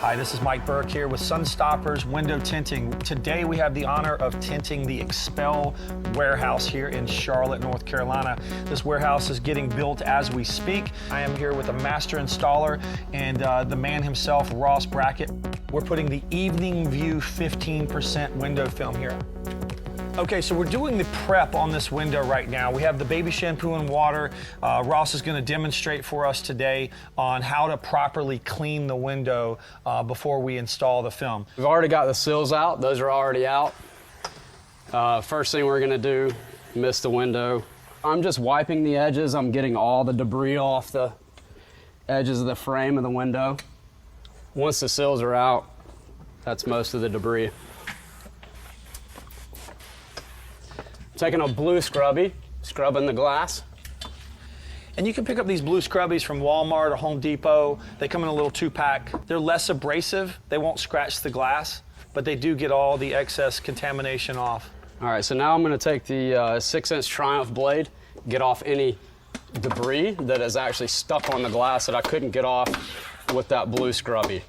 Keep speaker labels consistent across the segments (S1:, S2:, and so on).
S1: Hi, this is Mike Burke here with Sunstoppers Window Tinting. Today we have the honor of tinting the XPEL warehouse here in Charlotte, North Carolina. This warehouse is getting built as we speak. I am here with a master installer and the man himself, Ross Brackett. We're putting the Evening View 15% window film here. Okay, so we're doing the prep on this window right now. We have the baby shampoo and water. Ross is going to demonstrate for us today on how to properly clean the window before we install the film.
S2: We've already got the seals out. Those are already out. First thing we're going to do, mist the window. I'm just wiping the edges. I'm getting all the debris off the edges of the frame of the window. Once the seals are out, that's most of the debris. Taking a blue scrubby, scrubbing the glass.
S1: And you can pick up these blue scrubbies from Walmart or Home Depot. They come in a little 2-pack. They're less abrasive. They won't scratch the glass, but they do get all the excess contamination off.
S2: All right, so now I'm gonna take the 6-inch Triumph blade, get off any debris that is actually stuck on the glass that I couldn't get off with that blue scrubby.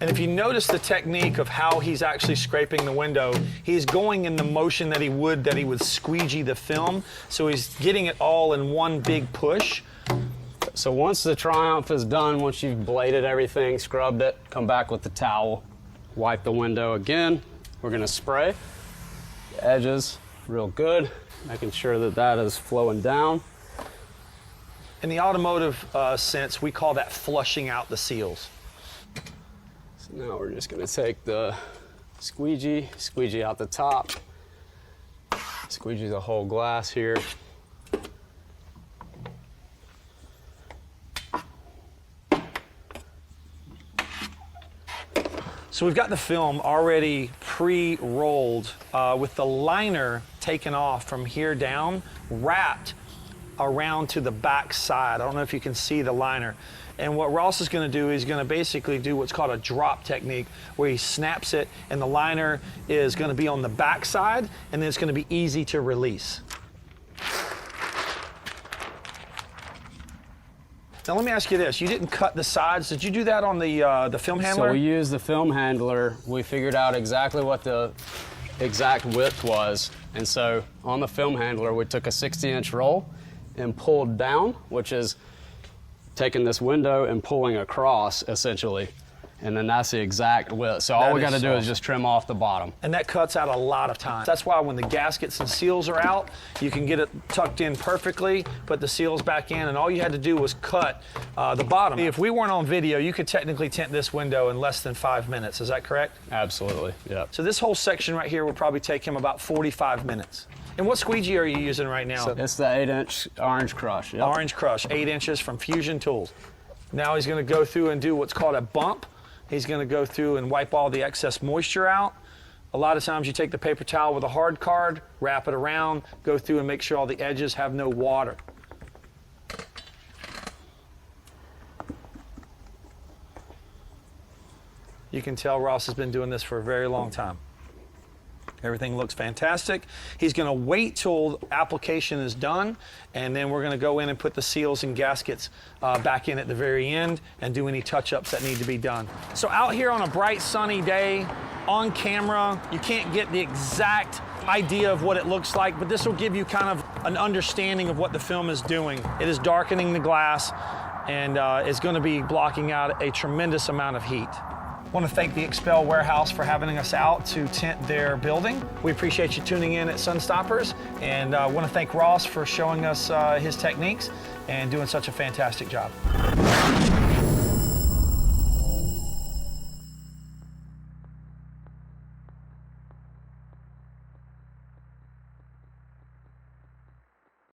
S1: And if you notice the technique of how he's actually scraping the window, he's going in the motion that he would squeegee the film. So he's getting it all in one big push.
S2: So once the Triumph is done, once you've bladed everything, scrubbed it, come back with the towel, wipe the window again. We're gonna spray the edges real good, making sure that that is flowing down.
S1: In the automotive sense, we call that flushing out the seals.
S2: Now we're just going to take the squeegee out the top, squeegee the whole glass here.
S1: So we've got the film already pre-rolled with the liner taken off from here down, wrapped around to the back side. I don't know if you can see the liner. And what Ross is going to do is going to basically do what's called a drop technique, where he snaps it and the liner is going to be on the back side, and then it's going to be easy to release. Now let me ask you this, you didn't cut the sides. Did you do that on the film handler?
S2: So we used the film handler. We figured out exactly what the exact width was. And so on the film handler, we took a 60-inch roll and pulled down, which is taking this window and pulling across, essentially. And then that's the exact width. So all we got to do is just trim off the bottom.
S1: And that cuts out a lot of time. That's why when the gaskets and seals are out, you can get it tucked in perfectly, put the seals back in, and all you had to do was cut the bottom. If we weren't on video, you could technically tint this window in less than 5 minutes. Is that correct?
S2: Absolutely, yeah.
S1: So this whole section right here would probably take him about 45 minutes. And what squeegee are you using right now?
S2: So it's the 8-inch Orange Crush. Yep.
S1: Orange Crush, 8 inches from Fusion Tools. Now he's going to go through and do what's called a bump. He's going to go through and wipe all the excess moisture out. A lot of times you take the paper towel with a hard card, wrap it around, go through and make sure all the edges have no water. You can tell Ross has been doing this for a very long time. Everything looks fantastic. He's going to wait till application is done, and then we're going to go in and put the seals and gaskets back in at the very end and do any touch-ups that need to be done. So out here on a bright sunny day, on camera, you can't get the exact idea of what it looks like, but this will give you kind of an understanding of what the film is doing. It is darkening the glass, and it's going to be blocking out a tremendous amount of heat. I want to thank the XPEL warehouse for having us out to tint their building. We appreciate you tuning in at Sunstoppers, and I want to thank Ross for showing us his techniques and doing such a fantastic job.